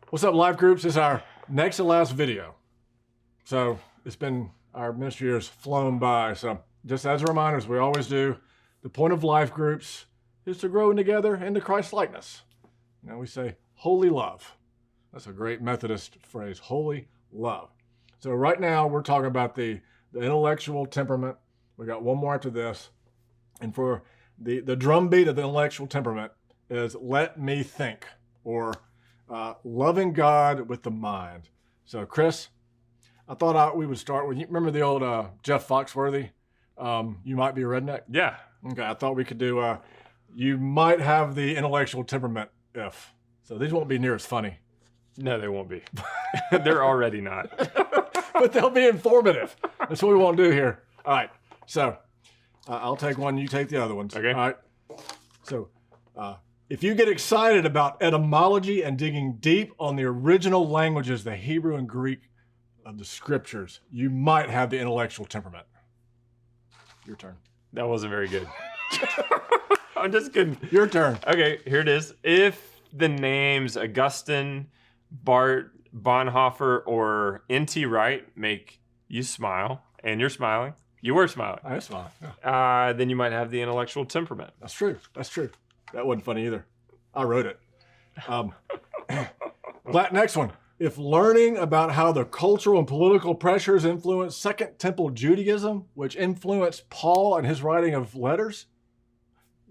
What's up, life groups? This is our next to last video. So it's been, our ministry years flown by. So just as a reminder, as we always do, the point of life groups is to grow together into Christ likeness. Now we say holy love. That's a great Methodist phrase, holy love. So right now we're talking about the intellectual temperament. We got one more after this. And for the drumbeat of the intellectual temperament is let me think, or loving God with the mind. So Chris, I thought we would start with, you remember the old Jeff Foxworthy, You Might Be a Redneck? Yeah. Okay, I thought we could do, you might have the intellectual temperament if. So these won't be near as funny. No, they won't be. They're already not. But they'll be informative. That's what we want to do here. All right, so I'll take one, you take the other ones. Okay. All right, so if you get excited about etymology and digging deep on the original languages, the Hebrew and Greek of the scriptures, you might have the intellectual temperament. Your turn. That wasn't very good. I'm just kidding. Your turn. Okay, here it is. If the names Augustine, Bart, Bonhoeffer, or N.T. Wright make you smile, and you're smiling, you were smiling, That's fine. Yeah. then you might have the intellectual temperament. That's true. That's true. That wasn't funny either. I wrote it. Next one. If learning about how the cultural and political pressures influenced Second Temple Judaism, which influenced Paul and his writing of letters,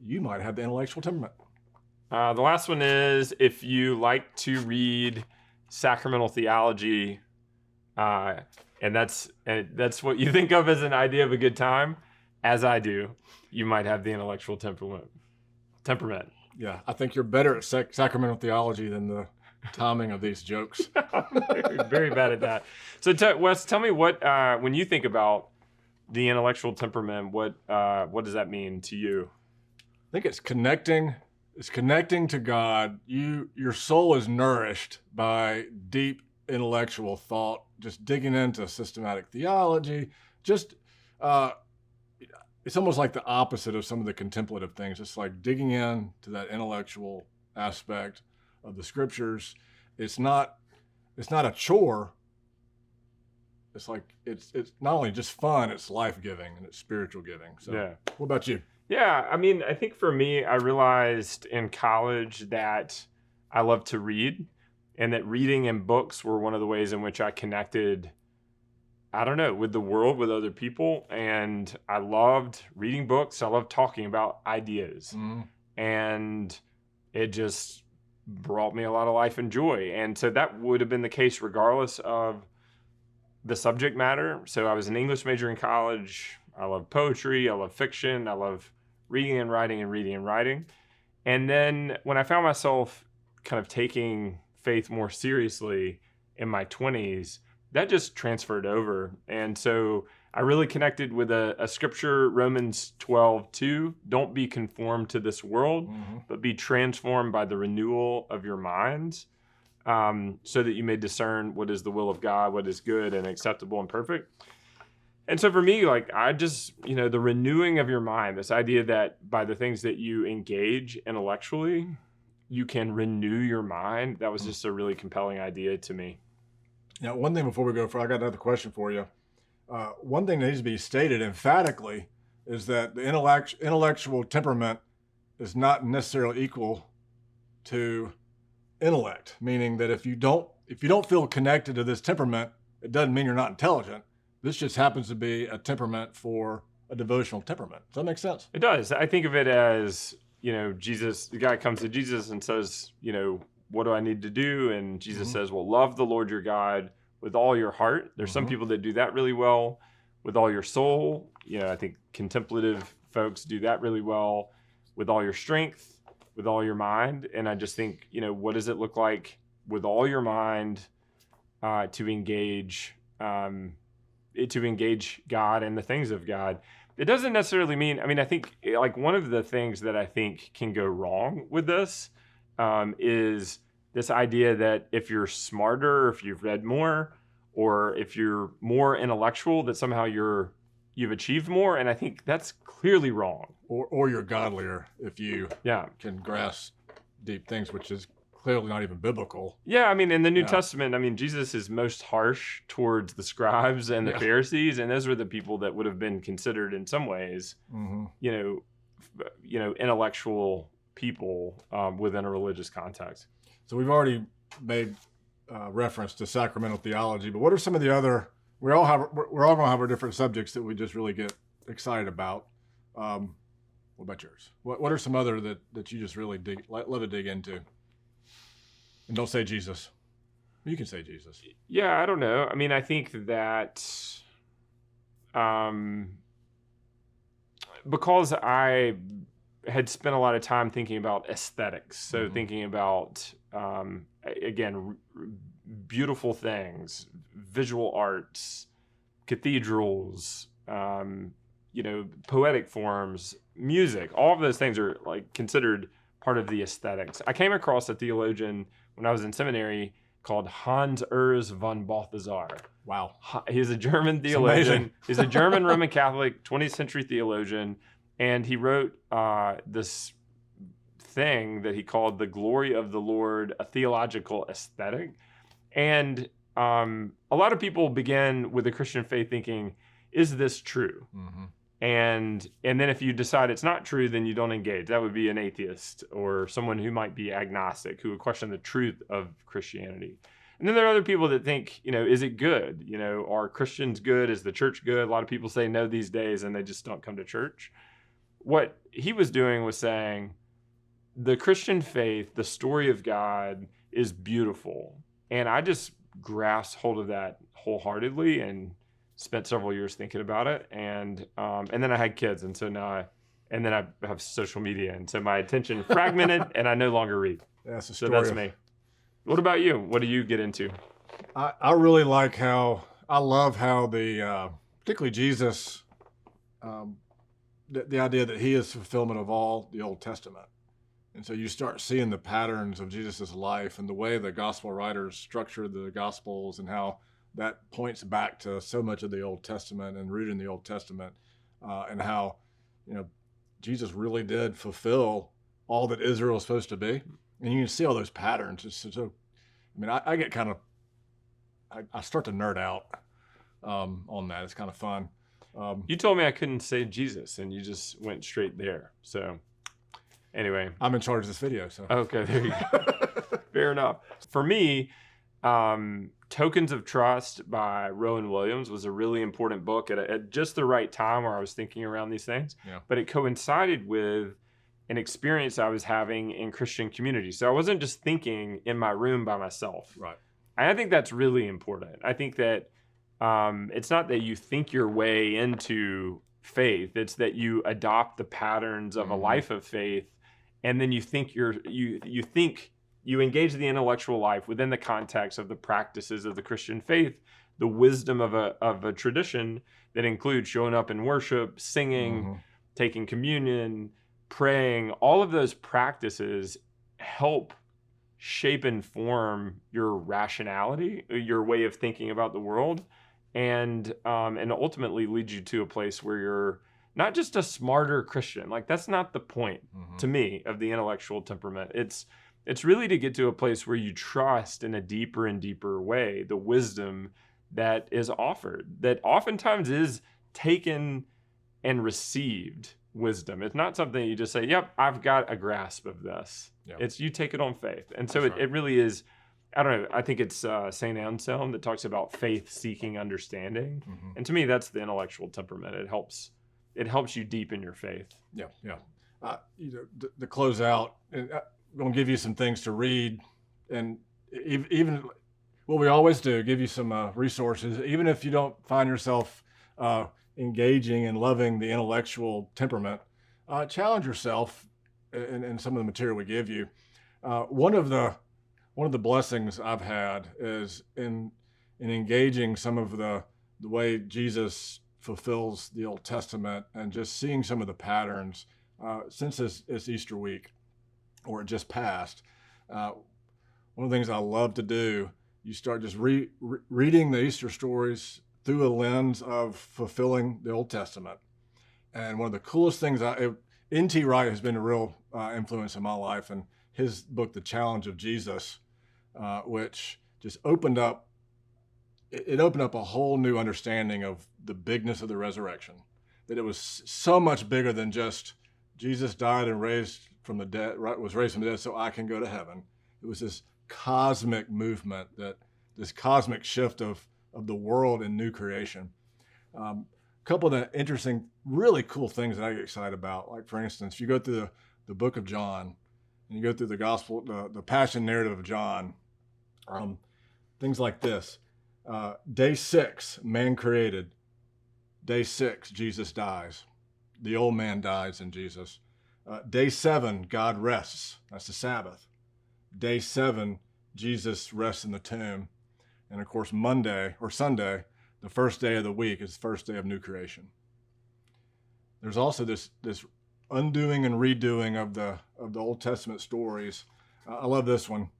you might have the intellectual temperament. The last one is if you like to read sacramental theology, and that's what you think of as an idea of a good time, as I do, you might have the intellectual temperament. Yeah, I think you're better at sacramental theology than the timing of these jokes. Very bad at that. So, Wes, tell me what when you think about the intellectual temperament, what does that mean to you? I think it's connecting. It's connecting to God. Your soul is nourished by deep intellectual thought, just digging into systematic theology. Just it's almost like the opposite of some of the contemplative things. It's like digging into that intellectual aspect of the scriptures. It's not a chore. It's like it's not only just fun, it's life-giving and it's spiritual giving. So Yeah. What about you? Yeah, I mean, I think for me, I realized in college that I love to read, and that reading and books were one of the ways in which I connected, I don't know, with the world, with other people. And I loved reading books. I loved talking about ideas. Mm-hmm. And it just brought me a lot of life and joy. And so that would have been the case regardless of the subject matter. So I was an English major in college. I love poetry. I love fiction. I love reading and writing and reading and writing. And then when I found myself kind of taking faith more seriously in my 20s, that just transferred over. And so I really connected with a scripture, Romans 12:2. Don't be conformed to this world, but be transformed by the renewal of your minds, so that you may discern what is the will of God, what is good and acceptable and perfect. And so for me, like, I just, the renewing of your mind, this idea that by the things that you engage intellectually, you can renew your mind. That was just a really compelling idea to me. Now, one thing before we go, I got another question for you. One thing that needs to be stated emphatically is that the intellectual temperament is not necessarily equal to intellect, meaning that if you don't feel connected to this temperament, it doesn't mean you're not intelligent. This just happens to be a temperament for a devotional temperament. Does that make sense? It does. I think of it as, Jesus, the guy comes to Jesus and says, what do I need to do? And Jesus says, well, love the Lord your God with all your heart. There's some people that do that really well. With all your soul. I think contemplative folks do that really well. With all your strength, with all your mind. And I just think, what does it look like with all your mind to engage God and the things of God? It doesn't necessarily mean, I think like one of the things that I think can go wrong with this is this idea that if you're smarter, if you've read more, or if you're more intellectual, that somehow you've achieved more. And I think that's clearly wrong. Or you're godlier if you Yeah. can grasp deep things, which is clearly not even biblical. Yeah, I mean, in the New Yeah. Testament, I mean, Jesus is most harsh towards the scribes and the Yeah. Pharisees, and those were the people that would have been considered in some ways, Mm-hmm. Intellectual people within a religious context. So we've already made reference to sacramental theology, but what are some of the other? We're all going to have our different subjects that we just really get excited about. What about yours? What are some other that you just really love to dig into? And don't say Jesus. You can say Jesus. Yeah, I don't know. I mean, I think that because I had spent a lot of time thinking about aesthetics, so thinking about, again, beautiful things, visual arts, cathedrals, poetic forms, music, all of those things are like considered part of the aesthetics. I came across a theologian when I was in seminary called Hans Urs von Balthasar. Wow. He's a German theologian. He's a German Roman Catholic 20th century theologian. And he wrote this thing that he called The Glory of the Lord, a Theological Aesthetic. And a lot of people begin with the Christian faith thinking, is this true? Mm-hmm. And then if you decide it's not true, then you don't engage. That would be an atheist or someone who might be agnostic, who would question the truth of Christianity. And then there are other people that think, is it good? Are Christians good? Is the church good? A lot of people say no these days, and they just don't come to church. What he was doing was saying, the Christian faith, the story of God, is beautiful. And I just grasped hold of that wholeheartedly and spent several years thinking about it. And then I had kids, and so now I have social media, and so my attention fragmented, and I no longer read. That's So that's me. What about you? What do you get into? I really like I love how particularly Jesus, the idea that he is fulfillment of all the Old Testament. And so you start seeing the patterns of Jesus's life and the way the gospel writers structured the gospels and how that points back to so much of the Old Testament and rooted in the Old Testament, and how, Jesus really did fulfill all that Israel was supposed to be. And you can see all those patterns. I get kind of, I start to nerd out on that. It's kind of fun. You told me I couldn't say Jesus, and you just went straight there. So anyway. I'm in charge of this video, so. Okay, there you go. Fair enough. For me, Tokens of Trust by Rowan Williams was a really important book at just the right time where I was thinking around these things. Yeah. But it coincided with an experience I was having in Christian community. So I wasn't just thinking in my room by myself. Right. And I think that's really important. I think that it's not that you think your way into faith. It's that you adopt the patterns of a life of faith, and then you think you engage the intellectual life within the context of the practices of the Christian faith, the wisdom of a tradition that includes showing up in worship, singing, taking communion, praying. All of those practices help shape and form your rationality, your way of thinking about the world, and ultimately lead you to a place where you're not just a smarter Christian. Like, that's not the point to me of the intellectual temperament. It's really to get to a place where you trust in a deeper and deeper way the wisdom that is offered, that oftentimes is taken and received wisdom. It's not something you just say, yep, I've got a grasp of this. Yep. It's you take it on faith. And so it really is, I don't know, I think it's St. Anselm that talks about faith seeking understanding. And to me, that's the intellectual temperament. It helps you deepen your faith. Yeah, yeah. To close out, I'm going to give you some things to read, and even what we always do, give you some resources. Even if you don't find yourself engaging and loving the intellectual temperament, challenge yourself in some of the material we give you. One of the blessings I've had is in engaging some of the way Jesus fulfills the Old Testament and just seeing some of the patterns since it's Easter week, or it just passed. One of the things I love to do, you start just reading the Easter stories through a lens of fulfilling the Old Testament. And one of the coolest things, N.T. Wright has been a real influence in my life, and his book, The Challenge of Jesus, which just opened up a whole new understanding of the bigness of the resurrection, that it was so much bigger than just Jesus died and raised from the dead, was raised from the dead so I can go to heaven. It was this cosmic movement, this cosmic shift of the world and new creation. A couple of the interesting, really cool things that I get excited about, like for instance, if you go through the book of John and you go through the gospel, the passion narrative of John, things like this. Day 6, man created. Day 6, Jesus dies. The old man dies in Jesus. Day 7, God rests. That's the Sabbath. Day 7, Jesus rests in the tomb. And of course, Monday or Sunday, the first day of the week, is the first day of new creation. There's also this undoing and redoing of the Old Testament stories. I love this one.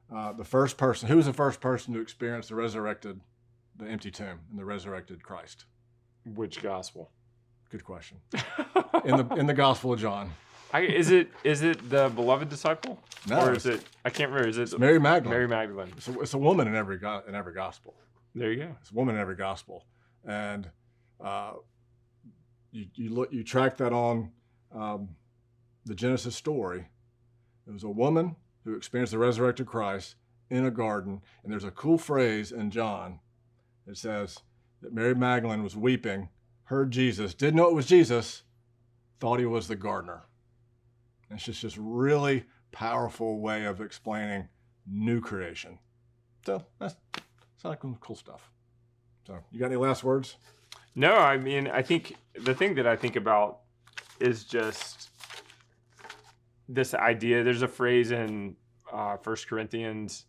The first person, who was the first person to experience the empty tomb and the resurrected Christ? Which gospel? Good question. In the Gospel of John. Is it the beloved disciple? No, or is it? I can't remember. Is it Mary Magdalene? Mary Magdalene. It's a woman in every gospel. There you go. It's a woman in every gospel, and you track that on the Genesis story. It was a woman who experienced the resurrected Christ in a garden, and there's a cool phrase in John. It says that Mary Magdalene was weeping, heard Jesus, didn't know it was Jesus, thought he was the gardener. And it's just this really powerful way of explaining new creation. So that's like cool stuff. So you got any last words? No, I mean, I think the thing that I think about is just this idea. There's a phrase in 1 Corinthians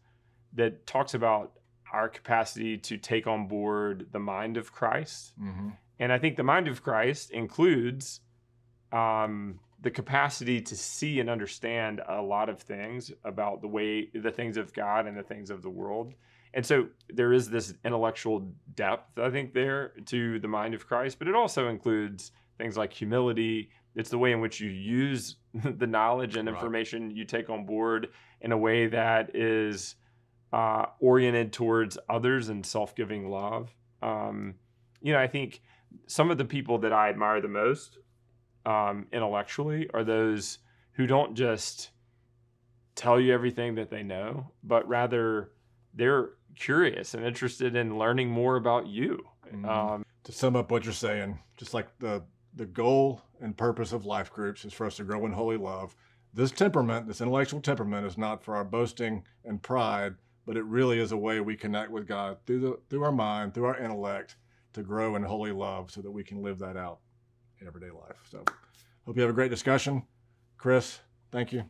that talks about our capacity to take on board the mind of Christ. Mm-hmm. And I think the mind of Christ includes the capacity to see and understand a lot of things about the things of God and the things of the world. And so there is this intellectual depth, I think, there to the mind of Christ, but it also includes things like humility. It's the way in which you use the knowledge and information you take on board in a way that is oriented towards others and self-giving love. I think some of the people that I admire the most intellectually are those who don't just tell you everything that they know, but rather they're curious and interested in learning more about you. Mm-hmm. To sum up what you're saying, just like the goal and purpose of life groups is for us to grow in holy love. This intellectual temperament is not for our boasting and pride, but it really is a way we connect with God through our mind, through our intellect, to grow in holy love so that we can live that out in everyday life. So hope you have a great discussion. Chris, thank you.